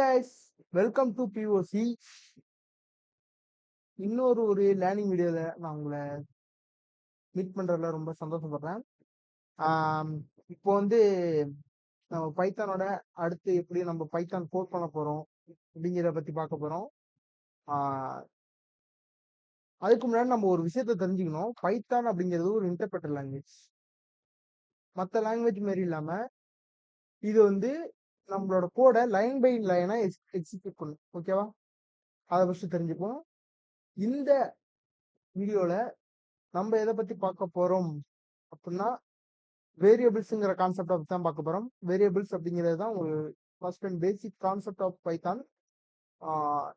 guys, welcome to POC. இன்னொரு learning வீடியோல நான் உங்களை மீட் பண்றதுல ரொம்ப சந்தோஷப்படுறேன். இப்போ வந்து நம்ம பைத்தானோட அடுத்து எப்படி நம்ம பைத்தான் கோட் பண்ண போறோம் அப்படிங்கிறத பத்தி பார்க்க போறோம். அதுக்கு முன்னாடி நம்ம ஒரு விஷயத்த தெரிஞ்சுக்கணும். பைத்தான் அப்படிங்கிறது ஒரு இன்டர்பிரட்டர் லாங்குவேஜ். மற்ற லாங்குவேஜ் மாதிரி இல்லாம இது வந்து நம்மளோட கோடை லைன் பை லைனா எக்ஸிக்யூட் பண்ணும். ஓகேவா? அதை ஃபர்ஸ்ட் தெரிஞ்சுப்போம். இந்த வீடியோல நம்ம எதை பத்தி பார்க்க போறோம் அப்படின்னா வேரியபிள்ஸ்ங்கிற கான்செப்ட் பத்தி தான் பார்க்க போறோம். வேரியபிள்ஸ் அப்படிங்கிறது தான் ஒரு first and basic concept of Python.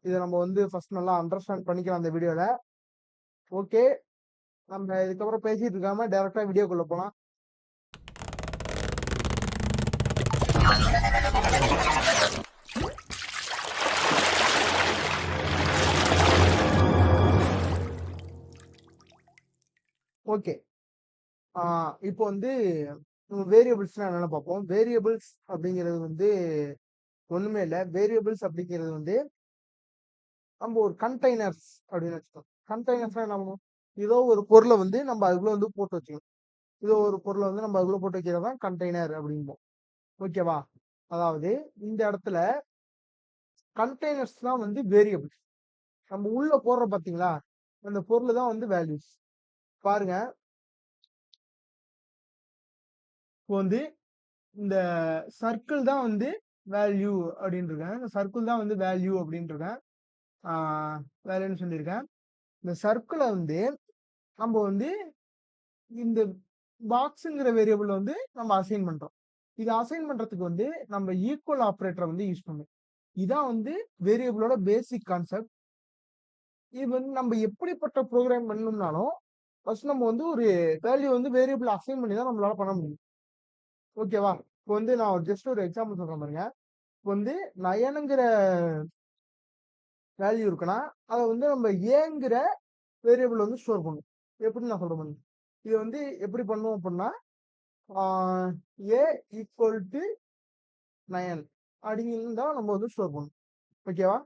இதை நம்ம வந்து ஃபர்ஸ்ட் நல்லா அண்டர்ஸ்டாண்ட் பண்ணிக்கலாம் அந்த வீடியோல. ஓகே, நம்ம இதுக்கப்புறம் பேசிட்டு இருக்காம டைரக்டா வீடியோக்குள்ள போலாம். ஓகே, இப்போ வந்து வேரியபிள்ஸ்னா என்னென்ன பார்ப்போம். வேரியபிள்ஸ் அப்படிங்கிறது வந்து ஒண்ணுமே இல்லை. வேரியபிள்ஸ் அப்படிங்கிறது வந்து நம்ம ஒரு கண்டெய்னர்ஸ் அப்படின்னு வச்சுக்கோம். கண்டெய்னர்ஸ்னா நம்ம ஏதோ ஒரு பொருளை வந்து நம்ம அதுக்குள்ள வந்து போட்டு வச்சுக்கணும். ஏதோ ஒரு பொருளை வந்து நம்ம அதுக்குள்ள போட்டு வைக்கிறது தான் கண்டெய்னர் அப்படிம்போம். ஓகேவா? அதாவது இந்த இடத்துல கண்டெய்னர்ஸ் தான் வந்து வேரியபிள்ஸ். நம்ம உள்ள போடுறோம் பாத்தீங்களா, அந்த பொருள் தான் வந்து வேல்யூஸ். பாருங்க, இப்போ வந்து இந்த சர்க்கிள் தான் வந்து வேல்யூ அப்படின்னு இருக்கேன். இந்த சர்க்கிள் தான் வந்து வேல்யூ அப்படின்னு இருக்கேன். வேல்யூன்னு சொல்லியிருக்கேன். இந்த சர்க்கிளை வந்து நம்ம வந்து இந்த பாக்ஸுங்கிற வேரியபிள் வந்து நம்ம அசைன் பண்றோம். இது அசைன் பண்றதுக்கு வந்து நம்ம ஈக்குவல் ஆப்ரேட்டரை வந்து யூஸ் பண்ணுவோம். இதான் வந்து வேரியபிளோட பேசிக் கான்செப்ட். இது வந்து நம்ம எப்படிப்பட்ட ப்ரோக்ராம் பண்ணணும்னாலும் ஃபர்ஸ்ட் நம்ம வந்து ஒரு வேல்யூ வந்து வேரியபிள் அசைன் பண்ணி தான் நம்மளால பண்ண முடியும். ஓகேவா? இப்போ வந்து நான் ஜஸ்ட் ஒரு எக்ஸாம்பிள் சொல்றேன் பாருங்க. இப்போ வந்து நயனுங்கிற வேல்யூ இருக்குன்னா அதை வந்து நம்ம ஏங்கிற வேரியபிள் வந்து ஸ்டோர் பண்ணும். எப்படி நான் சொல்றேன் பாருங்க. இது வந்து எப்படி பண்ணுவோம் அப்படின்னா ஏ ஈக்குவல் டு 9 அப்படிங்கிறது தான் நம்ம வந்து ஸ்டோர் பண்ணும். ஓகேவா?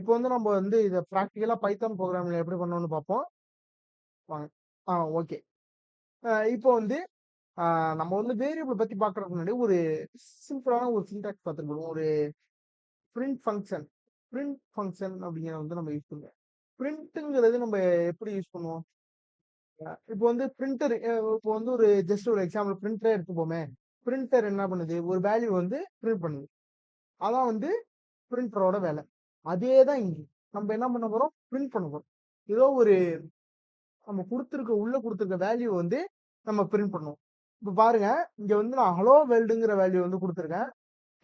இப்போ வந்து நம்ம வந்து இதை ப்ராக்டிக்கலா பைத்தான் ப்ரோக்ராம்ல எப்படி பண்ணணும்னு பார்ப்போம் வாங்க. ஓகே, இப்போ வந்து நம்ம வந்து வேரியபிள் பத்தி பார்க்கறதுக்கு முன்னாடி ஒரு சிம்பிளான ஒரு சின்டாக்ஸ் பார்த்துருக்கோம். ஒரு பிரிண்ட் ஃபங்க்ஷன். பிரிண்ட் ஃபங்க்ஷன் அப்படிங்கிறத வந்து நம்ம யூஸ் பண்ணுவோம். பிரிண்ட்டுங்கிறது நம்ம எப்படி யூஸ் பண்ணுவோம்? இப்போ வந்து பிரிண்டர், இப்போ வந்து ஒரு ஜஸ்ட் ஒரு எக்ஸாம்பிள் பிரிண்டரே எடுத்துப்போமே. பிரிண்டர் என்ன பண்ணுது? ஒரு வேல்யூ வந்து பிரிண்ட் பண்ணுது. அதான் வந்து பிரிண்டரோட வேலை. அதே தான் இங்க நம்ம என்ன பண்ண போறோம்? பிரிண்ட் பண்ண போறோம். ஏதோ ஒரு நம்ம உள்ள கொடுத்துருக்க வேல்யூ வந்து நம்ம பிரிண்ட் பண்ணுவோம். இப்போ பாருங்க, இங்க வந்து நான் ஹலோ வேர்ல்டுங்கிற வேல்யூ வந்து கொடுத்துருக்கேன்.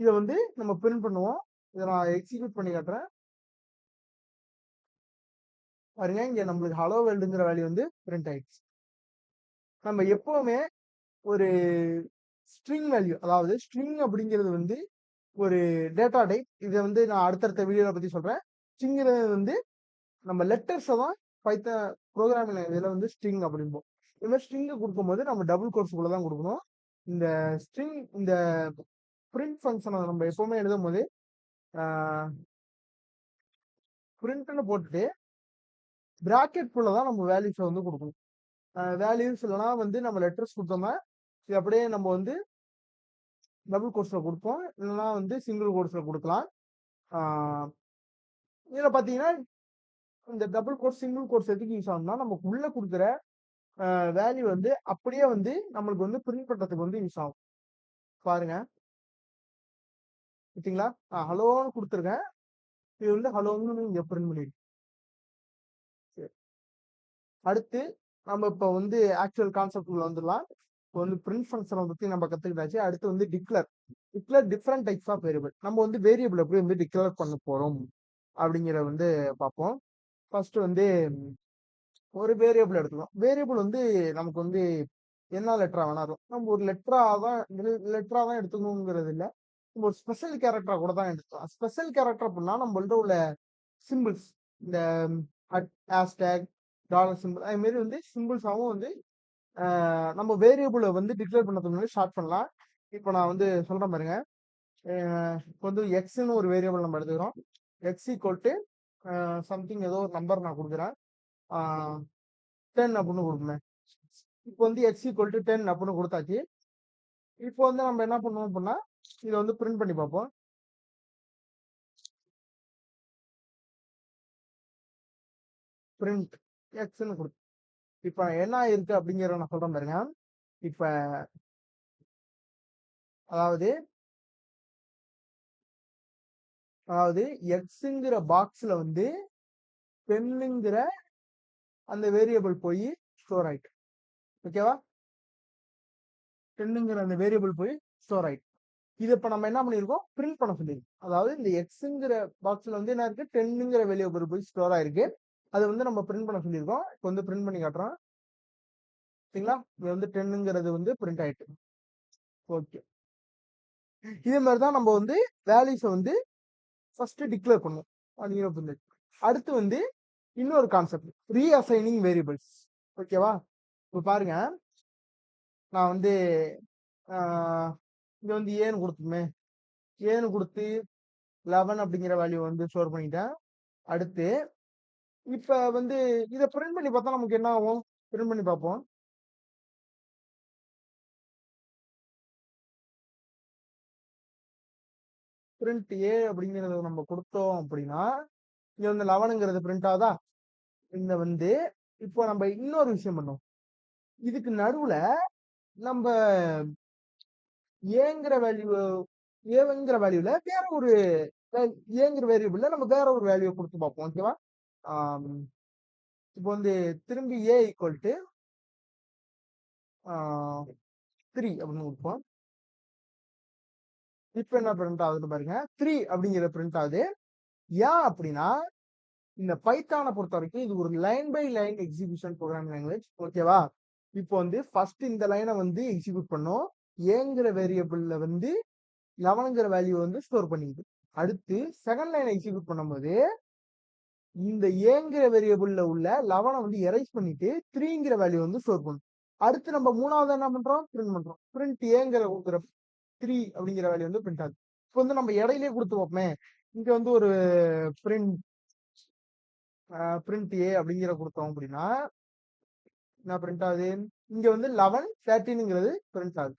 இதை வந்து நம்ம பிரிண்ட் பண்ணுவோம். இதை நான் எக்ஸிக்யூட் பண்ணி காட்டுறேன். பாருங்க, இங்க நம்மளுக்கு ஹலோ வேர்ல்டுங்கிற வேல்யூ வந்து பிரிண்ட் ஆயிடுச்சு. நம்ம எப்பவுமே ஒரு ஸ்ட்ரிங் வேல்யூ, அதாவது ஸ்ட்ரிங் அப்படிங்கிறது வந்து ஒரு டேட்டா டைப். இதை வந்து நான் அடுத்தடுத்த வீடியோல பத்தி சொல்றேன். ஸ்ட்ரிங்கிறது வந்து நம்ம லெட்டர்ஸை தான் பைத்த ப்ரோக்ராமிங் இதில் வந்து ஸ்ட்ரிங் அப்படிம்போம். இது மாதிரி ஸ்ட்ரிங்கை கொடுக்கும்போது நம்ம டபுள் கோர்ஸுக்குள்ள தான் கொடுக்கணும். இந்த ஸ்ட்ரிங், இந்த பிரிண்ட் ஃபங்க்ஷனை நம்ம எப்பவுமே எழுதும் போது பிரிண்ட்னு போட்டுட்டு பிராக்கெட்குள்ள தான் நம்ம வேல்யூஸை வந்து கொடுக்கணும். வேல்யூஸ் இல்லைனா வந்து நம்ம லெட்டர்ஸ் கொடுத்தோம்னா இது அப்படியே நம்ம வந்து டபுள் கோர்ஸ்ல கொடுப்போம், இல்லைன்னா வந்து சிங்கிள் கோர்ஸ்ல கொடுக்கலாம். இதுல பாத்தீங்கன்னா இந்த டபுள் கோர்ஸ் சிங்கிள் கோர்ஸ் எதுக்கு யூஸ் ஆகும்னா நமக்கு உள்ள கொடுக்குற வேல்யூ வந்து அப்படியே வந்து நம்மளுக்கு வந்து பிரிண்ட் பண்றதுக்கு வந்து யூஸ் ஆகும். பாருங்க, பார்த்தீங்களா? ஹலோன்னு கொடுத்துருக்கேன். இது வந்து ஹலோன்னு இங்க பிரிண்ட் பண்ணிருக்கு. சரி, அடுத்து நம்ம இப்போ வந்து ஆக்சுவல் கான்செப்ட் உள்ள வந்துடலாம். இப்போ வந்து பிரிண்ட் ஃபங்க்ஷனை பத்தி நம்ம கத்துக்கிட்டாச்சு. அடுத்து வந்து declare. Different types of variable. நம்ம வந்து வேரியபிள் எப்படி வந்து டிக்ளேர் பண்ண போறோம் அப்படிங்கிறத வந்து பார்ப்போம். ஃபர்ஸ்ட் வந்து ஒரு வேரியபிள் எடுத்துக்கலாம். வேரியபிள் வந்து நமக்கு வந்து என்ன லெட்டரா வேணாலும் நம்ம ஒரு லெட்டரா தான் எடுத்துக்கணுங்கிறது இல்லை. நம்ம ஒரு ஸ்பெஷல் கேரக்டரா கூட தான் எடுத்துக்கலாம். ஸ்பெஷல் கேரக்டர் அப்படின்னா நம்மள்ட்ட உள்ள சிம்பிள்ஸ், இந்த ஹேஷ்டேக், டாலர் சிம்பிள், அது மாதிரி வந்து சிம்பிள்ஸாகவும் வந்து நம்ம வேரியபிளை வந்து டிக்ளேர் பண்ணதுக்கு முன்னாடி ஸ்டார்ட் பண்ணலாம். இப்போ நான் வந்து சொல்றேன் பாருங்க. இப்போ வந்து எக்ஸ்ன்னு ஒரு வேரியபிள் நம்ம எடுத்துக்கிறோம். எக்ஸ் ஈக்குவல் டு சம்திங் ஏதோ ஒரு நம்பர் நான் கொடுக்குறேன். 10 அப்படின்னு கொடுப்பேன். இப்போ வந்து எக்ஸ் ஈக்குவல் டு 10 அப்படின்னு கொடுத்தாச்சு. இப்போ வந்து நம்ம என்ன பண்ணுவோம் அப்படின்னா இதை வந்து பிரிண்ட் பண்ணி பார்ப்போம். பிரிண்ட் எக்ஸ்ன்னு கொடுத்து இப்ப என்ன இருக்கு அப்படிங்கிறத நான் சொல்றேன் பாருங்க. இப்ப அதாவது அதாவது எக்ஸுங்கிற பாக்ஸ்ல வந்து 10ங்கிற அந்த வேரியபிள் போய் ஸ்டோர் ஆயிட்டு. ஓகேவா? 10ங்கிற அந்த வேரியபிள் போய் ஸ்டோர் ஆயிட்டு. இது இப்ப நம்ம என்ன பண்ணிருக்கோம், பிரிண்ட் பண்ண சொல்லியிருக்கோம். அதாவது இந்த எக்ஸுங்கிற பாக்ஸ்ல வந்து என்ன இருக்கு, 10ங்கிற வேரியபிள் போய் ஸ்டோர் ஆயிருக்கு. அது வந்து நம்ம பிரிண்ட் பண்ண சொல்லியிருக்கோம். இப்போ வந்து பிரிண்ட் பண்ணி காட்டுறோம். சரிங்களா? இது வந்து 10ங்கிறது வந்து பிரிண்ட் ஆயிட்டு. ஓகே. இதே மாதிரி தான் நம்ம வந்து வேல்யூஸை வந்து ஃபர்ஸ்ட் டிக்ளேர் பண்ணுவோம். அடுத்து வந்து இன்னொரு கான்செப்ட், ரீஅசைனிங் வேரியபிள்ஸ். ஓகேவா? இப்போ பாருங்க, நான் வந்து இங்க வந்து ஏன்னு கொடுத்துமே, ஏன்னு கொடுத்து 11 அப்படிங்கிற வேல்யூ வந்து ஸ்டோர் பண்ணிட்டேன். அடுத்து இப்ப வந்து இதை பிரிண்ட் பண்ணி பார்த்தா நமக்கு என்ன ஆகும், பிரிண்ட் பண்ணி பார்ப்போம். பிரிண்ட் ஏ அப்படிங்கிறத நம்ம கொடுத்தோம் அப்படின்னா இங்க வந்து 11ங்கிறது பிரிண்ட் ஆகுதா? இந்த வந்து இப்போ நம்ம இன்னொரு விஷயம் பண்ணோம். இதுக்கு நடுவுல நம்ம ஏங்கிற வேல்யூ ஏங்கிற வேல்யூல வேற ஒரு ஏங்கிற வேரியபிள்ல நம்ம வேற ஒரு வேல்யூ கொடுத்து பார்ப்போம். ஓகேவா? இப்போ வந்து திரும்பி ஏ ஈக்குவல் டு 3 அப்படின்னு கொடுப்போம். இப்போ என்ன பிரிண்ட் ஆகுதுன்னு பாருங்க, 3 அப்படிங்கிற பிரிண்ட் ஆகுது. ஏன் அப்படின்னா இந்த பைத்தானை பொறுத்த வரைக்கும் இது ஒரு line by line execution program language. ஓகேவா? இப்போ வந்து ஃபர்ஸ்ட் இந்த லைனை வந்து எக்ஸிக்யூட் பண்ணோம். ஏங்கிற வேரியபிள்ல வந்து 11ங்கிற வேல்யூ வந்து ஸ்டோர் பண்ணிக்குது. அடுத்து செகண்ட் லைன் எக்ஸிக்யூட் பண்ணும்போது இந்த ஏங்கிற வேரியபிள்ல உள்ள 11 வந்து எரைஸ் பண்ணிட்டு 3ங்கிற வேல்யூ வந்து ஸ்டோர் பண்ணும். அடுத்து நம்ம மூணாவது என்ன பண்றோம், பிரிண்ட் பண்றோம். பிரிண்ட் ஏங்கிற 3 அப்படிங்கிற வேல்யூ வந்து பிரிண்ட் ஆகுது. இப்போ வந்து நம்ம இடையிலே கொடுத்து வைப்போமே, இங்க வந்து ஒரு பிரிண்ட் பிரிண்ட் ஏ அப்படிங்கிற கொடுத்தோம் அப்படின்னா என்ன பிரிண்ட் ஆகுது, இங்க வந்து 11 13ங்கிறது பிரிண்ட் ஆகுது.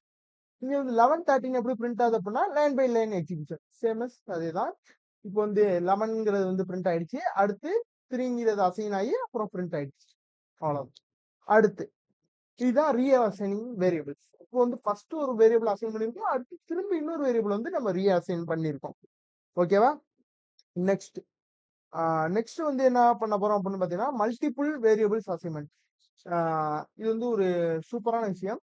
இங்க வந்து 11 13 எப்படி பிரிண்ட் ஆகுது அப்படின்னா line by line execution same as அதேதான். இப்போ வந்து 11ங்கிறது வந்து பிரிண்ட் ஆயிடுச்சு. அடுத்து 3ங்கிறது அசைன் ஆகி அப்புறம் பிரிண்ட் ஆயிடுச்சு. அவ்வளவு. அடுத்து இதுதான் ரீஅசைனிங் வேரியபிள்ஸ். இப்போ வந்து ஃபர்ஸ்ட் ஒரு வேரியபிள் அசைன் பண்ணிருக்கோம், அடுத்து திரும்பி இன்னொரு வேரியபிள் வந்து நம்ம ரீஅசைன் பண்ணிருக்கோம். ஓகேவா? நெக்ஸ்ட் நெக்ஸ்ட் வந்து என்ன பண்ண போறோம் அப்படின்னு பாத்தீங்கன்னா மல்டிபிள் வேரியபிள்ஸ் அசைன்மெண்ட். இது வந்து ஒரு சூப்பரான விஷயம்.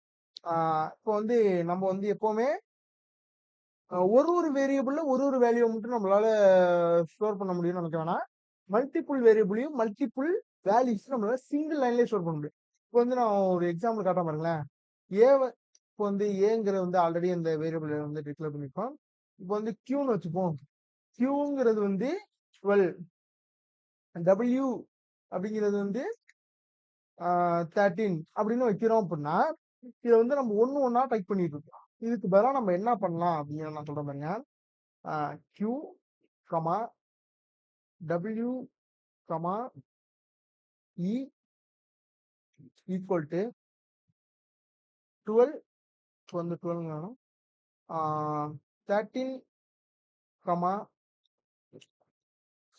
இப்போ வந்து நம்ம வந்து எப்பவுமே ஒரு ஒரு வேரியபிள்ல ஒரு ஒரு வேல்யூ மட்டும் நம்மளால ஸ்டோர் பண்ண முடியும்னு நினைக்க வேணாம். மல்டிபிள் வேரியபிளையும் மல்டிபிள் வேல்யூஸ் நம்மளால சிங்கிள் லைன்லயே ஸ்டோர் பண்ண முடியும். இப்போ வந்து நான் ஒரு எக்ஸாம்பிள் காட்ட பாருங்களேன். ஏ இப்போ வந்து ஏங்கிற வந்து ஆல்ரெடி இந்த வேரியபிள் வந்து டிக்ளேர் பண்ணிருக்கோம். இப்போ வந்து கியூன்னு வச்சுப்போம். கியூங்கிறது வந்து 12, டபிள்யூ அப்படிங்கிறது வந்து 13 அப்படின்னு வைக்கிறோம் அப்படின்னா இதை வந்து நம்ம ஒண்ணு ஒண்ணா டைப் பண்ணிட்டு இருக்கோம். இதுக்கு பதிலா நம்ம என்ன பண்ணலாம் அப்படின்னு நான் சொல்றேன் பாருங்க. Q comma W comma E equal to 12 வந்து 12 வேணும், 13 கமா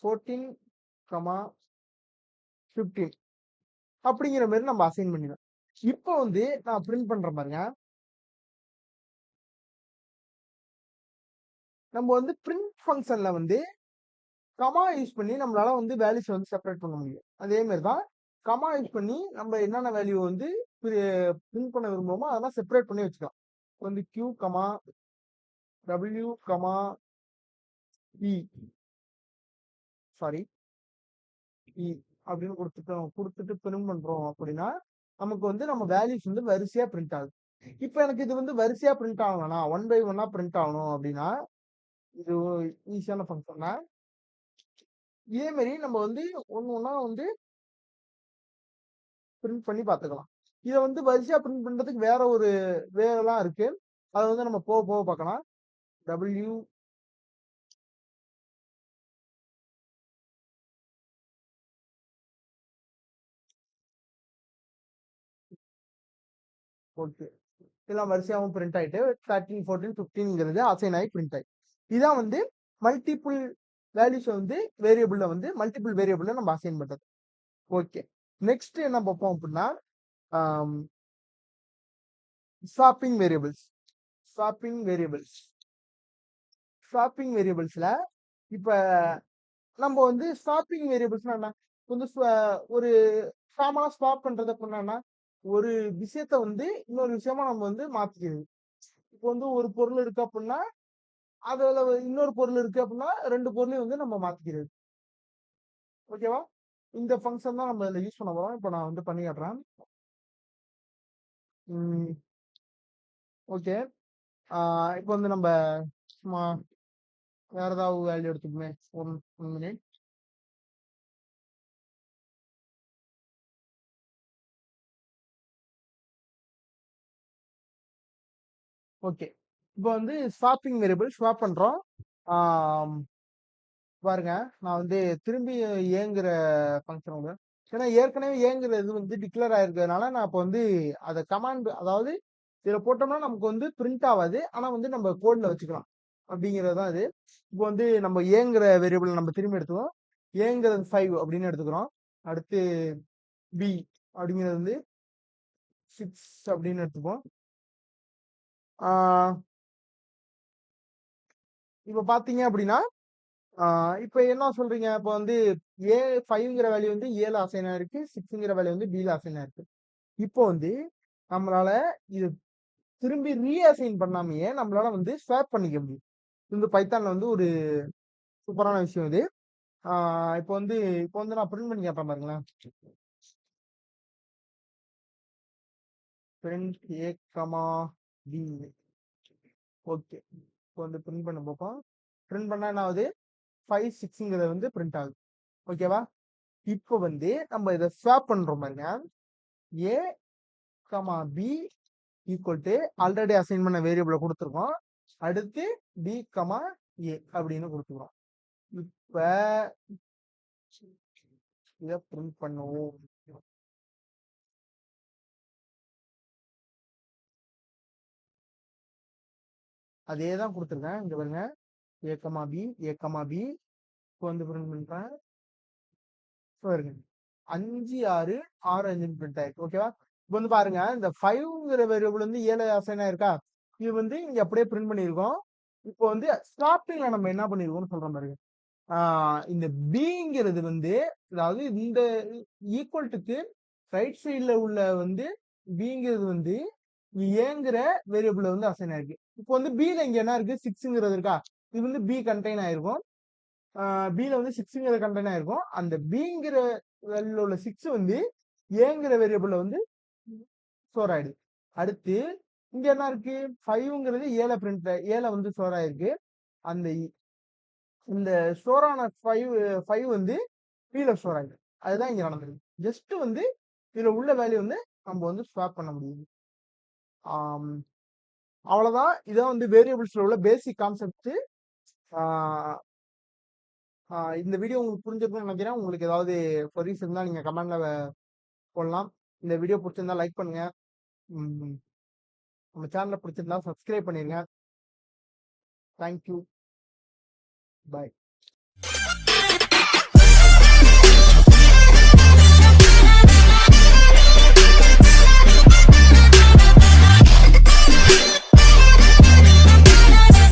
14 கமா 15 அப்படிங்கிற மாதிரி நம்ம அசைன் பண்ணிடுவோம். இப்போ வந்து நான் பிரிண்ட் பண்ற பாருங்க. நம்ம வந்து பிரிண்ட் ஃபங்க்ஷன்ல வந்து கமா யூஸ் பண்ணி நம்மளால வந்து வேல்யூஸ் வந்து செப்பரேட் பண்ண முடியும். அதே மாதிரி தான் கமா யூஸ் பண்ணி நம்ம என்னென்ன வேல்யூ வந்து பிரிண்ட் பண்ண விரும்புவோமோ அதெல்லாம் செப்பரேட் பண்ணி வச்சுக்கலாம். வந்து Q comma W comma E sorry E அப்படின்னு கொடுத்துட்டு பிரிண்ட் பண்றோம் அப்படின்னா நமக்கு வந்து நம்ம வேல்யூஸ் வந்து வரிசையா பிரிண்ட் ஆகுது. இப்போ எனக்கு இது வந்து வரிசையா பிரிண்ட் ஆகணும்னா 1 by 1 பிரிண்ட் ஆகணும் அப்படின்னா இது ஈஸியான ஃபங்க்ஷன் தான். இதே மாதிரி நம்ம வந்து ஒண்ணு ஒண்ணா வந்து பிரிண்ட் பண்ணி பார்த்துக்கலாம். இதை வந்து வரிசையா பிரிண்ட் பண்றதுக்கு வேற ஒரு வேலைலாம் இருக்கு. அதை வந்து நம்ம போக போக பார்க்கலாம். டபிள்யூ ஓகே, இதெல்லாம் வரிசையாகவும் பிரிண்ட் ஆயிட்டு 13 14 15ங்கிறது அசைன் ஆகி பிரிண்ட் ஆகி இதான் வந்து மல்டிபிள் வேல்யூஸ் வந்து வேரியபிள்ல வந்து மல்டிபிள் வேரியபிள்ல நம்ம அசைன் பண்றது. ஓகே, நெக்ஸ்ட் என்ன பார்ப்போம் அப்படின்னா swapping variables. Swapping variables swapping வேரியபிள்ஸ்ல இப்ப நம்ம வந்து ஸ்வாப்பிங் வேரியபிள்ஸ்னா என்ன, வந்து ஒரு காமனா ஸ்வாப் பண்றது அப்படின்னா ஒரு விஷயத்த வந்து இன்னொரு விஷயமா நம்ம வந்து மாத்திக்கிறது. இப்போ வந்து ஒரு பொருள் இருக்கு அப்படின்னா அதுல இன்னொரு பொருள் இருக்கு அப்படின்னா ரெண்டு பொருளையும் வந்து நம்ம மாத்திக்கிறது. ஓகேவா? இந்த ஃபங்க்ஷன் தான் நம்ம இதுல யூஸ் பண்ண போறோம். இப்போ நான் வந்து பண்ணி காட்டுறேன். ஓகே, இப்போ வந்து நம்ம சும்மா வேற ஏதாவது வேல்யூ எடுத்துக்குமே. One minute. ஓகே, இப்போ வந்து ஸ்வாப்பிங் வேரியபிள் ஸ்வாப் பண்றோம். பாருங்க, நான் வந்து திரும்பி ஏங்குற ஃபங்க்ஷன் வந்து ஏன்னா ஏற்கனவே ஏங்குற இது வந்து டிக்ளேர் ஆயிருக்கிறதுனால நான் இப்போ வந்து அதை கமாண்ட், அதாவது இதுல போட்டோம்னா நமக்கு வந்து பிரிண்ட் ஆகாது, ஆனா வந்து நம்ம கோட்ல வச்சுக்கலாம் அப்படிங்கிறது தான் இது. இப்போ வந்து நம்ம ஏங்குற வேரியபிள் நம்ம திரும்பி எடுத்துக்கிறோம். ஏங்குறது 5 அப்படின்னு எடுத்துக்கிறோம். அடுத்து பி அப்படிங்கிறது வந்து 6 அப்படின்னு எடுத்துப்போம். இப்போ பாத்தீங்க அப்படின்னா இப்ப என்ன சொல்றீங்க, இப்போ வந்து ஏ 5ங்கிற வேல்யூ வந்து ஏல அசைன் ஆயிருக்கு, 6ங்கிற வேல்யூ வந்து பில அசைன் ஆயிருக்கு. இப்போ வந்து நம்மளால இது திரும்பி ரீஅசைன் பண்ணாமையே நம்மளால வந்து ஸ்வாப் பண்ணிக்க முடியும். இது வந்து பைத்தான்ல வந்து ஒரு சூப்பரான விஷயம் இது. இப்போ வந்து நான் பிரிண்ட் பண்ணி காட்டுறேன் பாருங்களேன். பிரிண்ட் ஏ கமா பி. ஓகே, இப்போ வந்து பிரிண்ட் பண்ண பார்ப்போம். பிரிண்ட் பண்ணா என்ன ஆகுது, 5 6ங்கிறது வந்து பிரிண்ட் ஆகுது. ஓகேவா? இப்போ வந்து நம்ம இதை ஸ்வாப் பண்றோம் பாருங்க. A comma B equal to already assign பண்ண வேரியபிளை கொடுத்துருக்கோம். அடுத்து பி கமா ஏ அப்படின்னு கொடுத்துக்கிறோம். இப்ப இதை பிரிண்ட் பண்ணுவோம். அதே தான் கொடுத்துருக்கேன். இங்க பாருங்க, A comma B A comma B. இப்போ வந்து பிரிண்ட் பண்றேன். பாருங்க, 5 6 6 5 பிரிண்ட் ஆயிருக்கு. ஓகேவா? இப்போ வந்து பாருங்க, இந்த 5ங்கிற வேரியபிள் வந்து ஏழு அசைன் ஆயிருக்கா, இது வந்து இங்க அப்படியே பிரிண்ட் பண்ணியிருக்கோம். இப்போ வந்து ஸ்டார்டிங்ல நம்ம என்ன பண்ணிருக்கோம்னு சொல்றோம் பாருங்க. இந்த பிங்கிறது வந்து, அதாவது இந்த ஈக்குவல்ட்டுக்கு ரைட் சைட்ல உள்ள வந்து பிங்கிறது வந்து ஏங்கிற வேரியபிள் வந்து அசைன் ஆயிருக்கு. இப்போ வந்து பில இங்க என்ன இருக்கு, 6ங்கிறது இருக்கா, இது வந்து பி கண்டெயின் ஆயிருக்கும். பில வந்து 6ங்கிற கண்டெயின் ஆயிருக்கும். அந்த பிங்கிற வேல்யூல உள்ள 6 வந்து ஏங்கிற வேரியபிள்ல வந்து ஸ்டோர் ஆயிடுது. அடுத்து இங்க என்ன இருக்கு, 5ங்கிறது ஏல பிரிண்ட் ஏல வந்து ஸ்டோர் ஆயிருக்கு. அந்த இந்த ஸ்டோர் ஆன 5 வந்து பில ஸ்டோர் ஆயிருக்கு. அதுதான் இங்க நடந்திருக்கு. ஜஸ்ட் வந்து இதுல உள்ள வேல்யூ வந்து நம்ம வந்து ஸ்வாப் பண்ண முடியும். அவ்வளவுதான். இதான் வந்து வேரியபிள்ஸ்ல உள்ள பேசிக் கான்செப்ட். இந்த வீடியோ உங்களுக்கு புரிஞ்சிருக்கும்னு நினைக்கிறேன். உங்களுக்கு ஏதாவது கொரீஸ் இருந்தா நீங்க கமெண்ட்ல போடலாம். இந்த வீடியோ பிடிச்சிருந்தா லைக் பண்ணுங்க. நம்ம சேனலை பிடிச்சிருந்தா சப்ஸ்கிரைப் பண்ணிருங்க. தேங்க்யூ. பாய்.